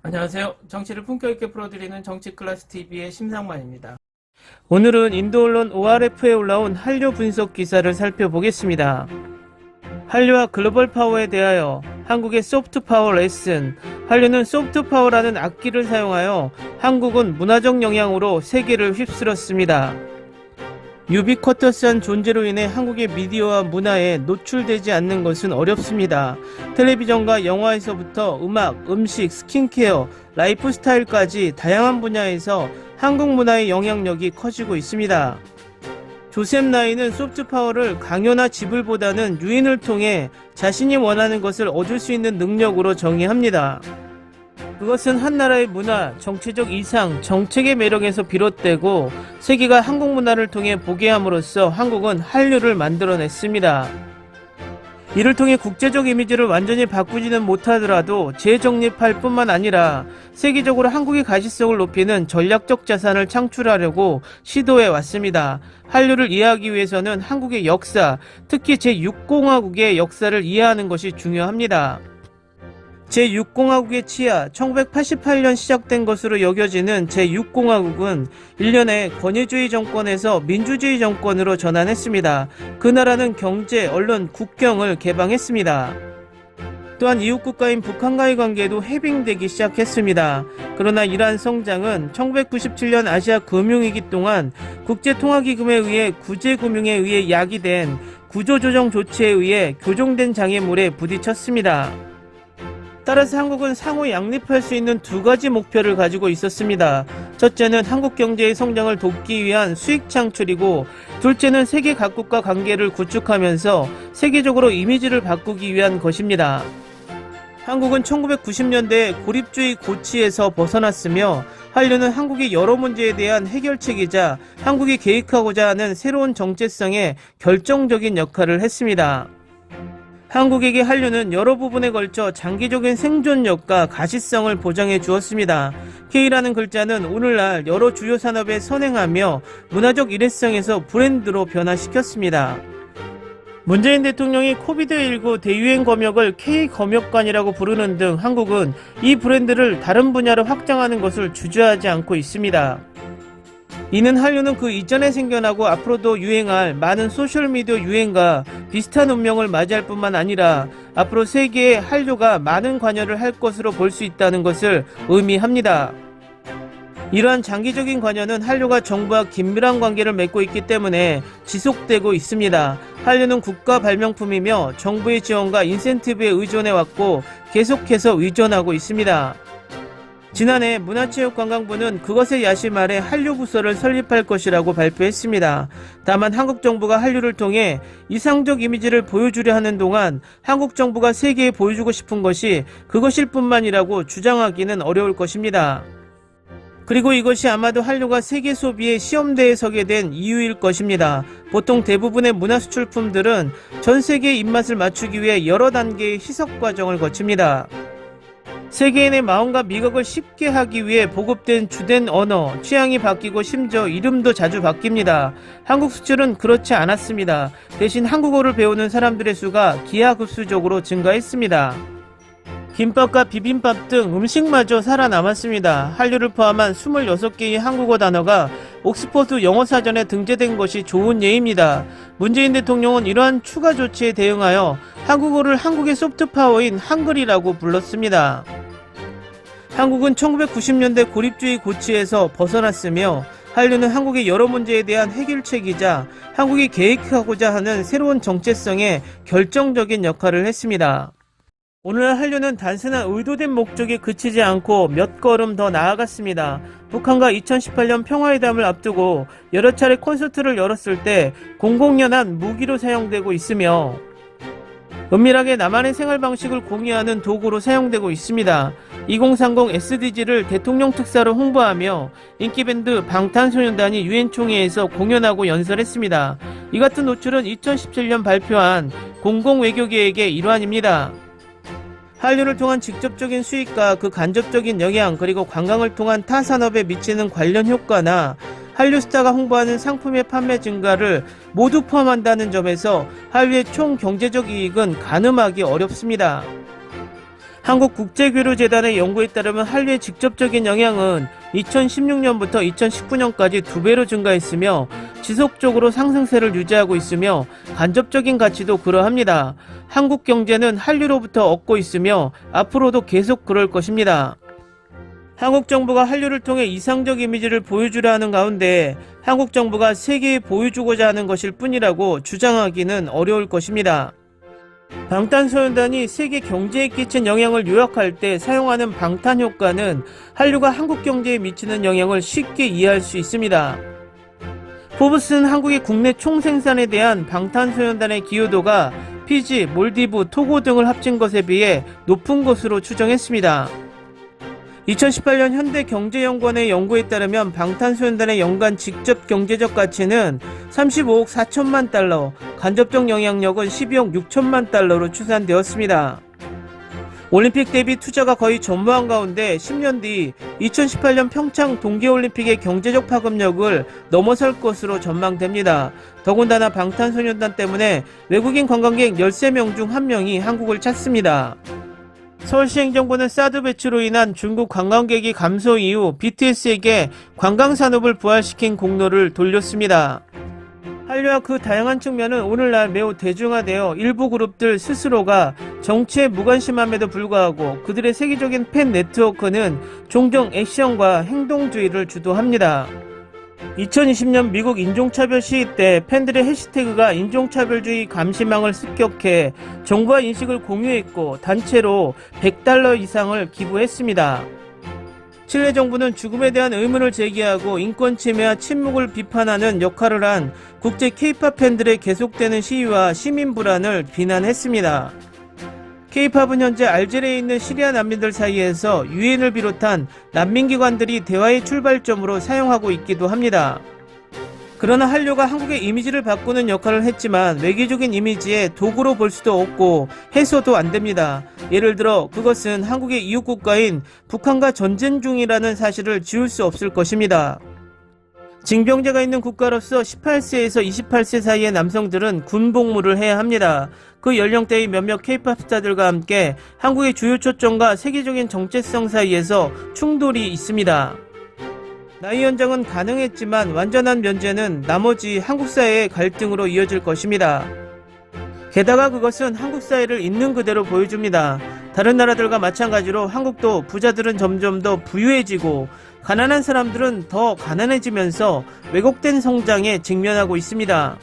안녕하세요. 정치를 품격 있게 풀어드리는 정치클래스TV의 심상만입니다. 오늘은 인도 언론 ORF에 올라온 한류 분석 기사를 살펴보겠습니다. 한류와 글로벌 파워에 대하여 한국의 소프트 파워 레슨. 한류는 소프트 파워라는 악기를 사용하여 한국은 문화적 영향으로 세계를 휩쓸었습니다. 유비쿼터스한 존재로 인해 한국의 미디어와 문화에 노출되지 않는 것은 어렵습니다. 텔레비전과 영화에서부터 음악, 음식, 스킨케어, 라이프 스타일까지 다양한 분야에서 한국 문화의 영향력이 커지고 있습니다. 조셉 나이는 소프트 파워를 강요나 지불보다는 유인을 통해 자신이 원하는 것을 얻을 수 있는 능력으로 정의합니다. 그것은 한 나라의 문화, 정치적 이상, 정책의 매력에서 비롯되고 세계가 한국 문화를 통해 보게 함으로써 한국은 한류를 만들어냈습니다. 이를 통해 국제적 이미지를 완전히 바꾸지는 못하더라도 재정립할 뿐만 아니라 세계적으로 한국의 가시성을 높이는 전략적 자산을 창출하려고 시도해 왔습니다. 한류를 이해하기 위해서는 한국의 역사, 특히 제6공화국의 역사를 이해하는 것이 중요합니다. 제6공화국의 치하, 1988년 시작된 것으로 여겨지는 제6공화국은 1년에 권위주의 정권에서 민주주의 정권으로 전환했습니다. 그 나라는 경제, 언론, 국경을 개방했습니다. 또한 이웃국가인 북한과의 관계도 해빙되기 시작했습니다. 그러나 이러한 성장은 1997년 아시아 금융위기 동안 국제통화기금에 의해 구제금융에 의해 야기된 구조조정 조치에 의해 교정된 장애물에 부딪혔습니다. 따라서 한국은 상호 양립할 수 있는 두 가지 목표를 가지고 있었습니다. 첫째는 한국 경제의 성장을 돕기 위한 수익 창출이고, 둘째는 세계 각국과 관계를 구축하면서 세계적으로 이미지를 바꾸기 위한 것입니다. 한국은 1990년대에 고립주의 고치에서 벗어났으며, 한류는 한국의 여러 문제에 대한 해결책이자 한국이 계획하고자 하는 새로운 정체성에 결정적인 역할을 했습니다. 한국에게 한류는 여러 부분에 걸쳐 장기적인 생존력과 가시성을 보장해 주었습니다. K라는 글자는 오늘날 여러 주요 산업에 선행하며 문화적 일회성에서 브랜드로 변화시켰습니다. 문재인 대통령이 코비드19 대유행 검역을 K검역관이라고 부르는 등 한국은 이 브랜드를 다른 분야로 확장하는 것을 주저하지 않고 있습니다. 이는 한류는 그 이전에 생겨나고 앞으로도 유행할 많은 소셜미디어 유행과 비슷한 운명을 맞이할 뿐만 아니라 앞으로 세계에 한류가 많은 관여를 할 것으로 볼 수 있다는 것을 의미합니다. 이러한 장기적인 관여는 한류가 정부와 긴밀한 관계를 맺고 있기 때문에 지속되고 있습니다. 한류는 국가 발명품이며 정부의 지원과 인센티브에 의존해왔고 계속해서 의존하고 있습니다. 지난해 문화체육관광부는 그것의 야심 아래 한류부서를 설립할 것이라고 발표했습니다. 다만 한국 정부가 한류를 통해 이상적 이미지를 보여주려 하는 동안 한국 정부가 세계에 보여주고 싶은 것이 그것일 뿐만이라고 주장하기는 어려울 것입니다. 그리고 이것이 아마도 한류가 세계 소비의 시험대에 서게 된 이유일 것입니다. 보통 대부분의 문화수출품들은 전 세계의 입맛을 맞추기 위해 여러 단계의 희석 과정을 거칩니다. 세계인의 마음과 미각을 쉽게 하기 위해 보급된 주된 언어, 취향이 바뀌고 심지어 이름도 자주 바뀝니다. 한국 수출은 그렇지 않았습니다. 대신 한국어를 배우는 사람들의 수가 기하급수적으로 증가했습니다. 김밥과 비빔밥 등 음식마저 살아남았습니다. 한류를 포함한 26개의 한국어 단어가 옥스퍼드 영어사전에 등재된 것이 좋은 예입니다. 문재인 대통령은 이러한 추가 조치에 대응하여 한국어를 한국의 소프트파워인 한글이라고 불렀습니다. 한국은 1990년대 고립주의 고치에서 벗어났으며 한류는 한국의 여러 문제에 대한 해결책이자 한국이 계획하고자 하는 새로운 정체성에 결정적인 역할을 했습니다. 오늘날 한류는 단순한 의도된 목적에 그치지 않고 몇 걸음 더 나아갔습니다. 북한과 2018년 평화회담을 앞두고 여러 차례 콘서트를 열었을 때 공공연한 무기로 사용되고 있으며 은밀하게 남한의 생활 방식을 공유하는 도구로 사용되고 있습니다. 2030 SDG를 대통령 특사로 홍보하며 인기밴드 방탄소년단이 유엔 총회에서 공연하고 연설했습니다. 이 같은 노출은 2017년 발표한 공공외교계획의 일환입니다. 한류를 통한 직접적인 수익과 그 간접적인 영향, 그리고 관광을 통한 타 산업에 미치는 관련 효과나 한류 스타가 홍보하는 상품의 판매 증가를 모두 포함한다는 점에서 한류의 총 경제적 이익은 가늠하기 어렵습니다. 한국국제교류재단의 연구에 따르면 한류의 직접적인 영향은 2016년부터 2019년까지 2배로 증가했으며 지속적으로 상승세를 유지하고 있으며 간접적인 가치도 그러합니다. 한국 경제는 한류로부터 얻고 있으며 앞으로도 계속 그럴 것입니다. 한국 정부가 한류를 통해 이상적 이미지를 보여주려 하는 가운데 한국 정부가 세계에 보여주고자 하는 것일 뿐이라고 주장하기는 어려울 것입니다. 방탄소년단이 세계 경제에 끼친 영향을 요약할 때 사용하는 방탄효과는 한류가 한국 경제에 미치는 영향을 쉽게 이해할 수 있습니다. 포브스는 한국의 국내 총생산에 대한 방탄소년단의 기여도가 피지, 몰디브, 토고 등을 합친 것에 비해 높은 것으로 추정했습니다. 2018년 현대경제연구원의 연구에 따르면 방탄소년단의 연간 직접 경제적 가치는 35억 4천만 달러, 간접적 영향력은 12억 6천만 달러로 추산되었습니다. 올림픽 대비 투자가 거의 전무한 가운데 10년 뒤 2018년 평창 동계올림픽의 경제적 파급력을 넘어설 것으로 전망됩니다. 더군다나 방탄소년단 때문에 외국인 관광객 13명 중 1명이 한국을 찾습니다. 서울시행정부는 사드 배치로 인한 중국 관광객이 감소 이후 BTS에게 관광산업을 부활시킨 공로를 돌렸습니다. 한류와 그 다양한 측면은 오늘날 매우 대중화되어 일부 그룹들 스스로가 정치에 무관심함에도 불구하고 그들의 세계적인 팬 네트워크는 종종 액션과 행동주의를 주도합니다. 2020년 미국 인종차별 시위 때 팬들의 해시태그가 인종차별주의 감시망을 습격해 정부와 인식을 공유했고 단체로 $100 이상을 기부했습니다. 칠레 정부는 죽음에 대한 의문을 제기하고 인권 침해와 침묵을 비판하는 역할을 한 국제 K-POP 팬들의 계속되는 시위와 시민 불안을 비난했습니다. K-POP은 현재 알제리에 있는 시리아 난민들 사이에서 유엔을 비롯한 난민기관들이 대화의 출발점으로 사용하고 있기도 합니다. 그러나 한류가 한국의 이미지를 바꾸는 역할을 했지만 외교적인 이미지의 도구로 볼 수도 없고 해서도 안 됩니다. 예를 들어 그것은 한국의 이웃국가인 북한과 전쟁 중이라는 사실을 지울 수 없을 것입니다. 징병제가 있는 국가로서 18세에서 28세 사이의 남성들은 군복무를 해야 합니다. 그 연령대의 몇몇 K-POP 스타들과 함께 한국의 주요 초점과 세계적인 정체성 사이에서 충돌이 있습니다. 나이 연장은 가능했지만 완전한 면제는 나머지 한국 사회의 갈등으로 이어질 것입니다. 게다가 그것은 한국 사회를 있는 그대로 보여줍니다. 다른 나라들과 마찬가지로 한국도 부자들은 점점 더 부유해지고 가난한 사람들은 더 가난해지면서 왜곡된 성장에 직면하고 있습니다.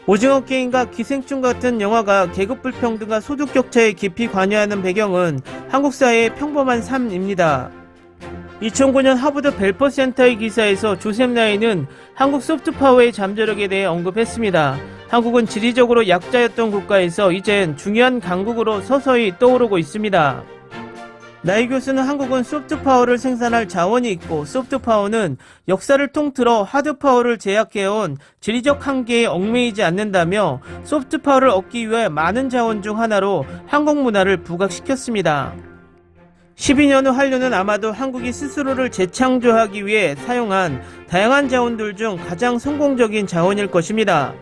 오징어 게임과 기생충 같은 영화가 계급 불평등과 소득 격차에 깊이 관여하는 배경은 한국 사회의 평범한 삶입니다. 2009년 하버드 벨퍼 센터의 기사에서 조셉 라인은 한국 소프트파워의 잠재력에 대해 언급했습니다. 한국은 지리적으로 약자였던 국가에서 이젠 중요한 강국으로 서서히 떠오르고 있습니다. 나이 교수는 한국은 소프트파워를 생산할 자원이 있고 소프트파워는 역사를 통틀어 하드파워를 제약해온 지리적 한계에 얽매이지 않는다며 소프트파워를 얻기 위해 많은 자원 중 하나로 한국 문화를 부각시켰습니다. 12년 후 한류는 아마도 한국이 스스로를 재창조하기 위해 사용한 다양한 자원들 중 가장 성공적인 자원일 것입니다.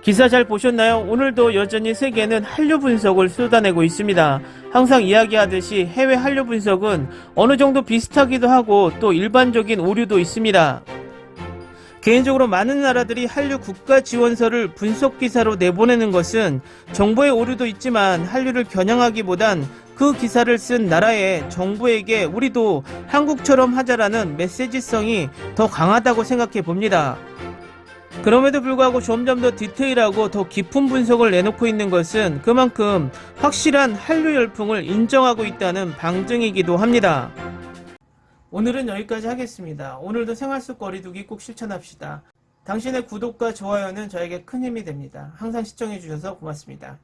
기사 잘 보셨나요? 오늘도 여전히 세계는 한류 분석을 쏟아내고 있습니다. 항상 이야기하듯이 해외 한류 분석은 어느 정도 비슷하기도 하고 또 일반적인 오류도 있습니다. 개인적으로 많은 나라들이 한류 국가 지원서를 분석 기사로 내보내는 것은 정보의 오류도 있지만 한류를 겨냥하기보단 그 기사를 쓴 나라의 정부에게 우리도 한국처럼 하자라는 메시지성이 더 강하다고 생각해 봅니다. 그럼에도 불구하고 점점 더 디테일하고 더 깊은 분석을 내놓고 있는 것은 그만큼 확실한 한류 열풍을 인정하고 있다는 방증이기도 합니다. 오늘은 여기까지 하겠습니다. 오늘도 생활 속 거리두기 꼭 실천합시다. 당신의 구독과 좋아요는 저에게 큰 힘이 됩니다. 항상 시청해주셔서 고맙습니다.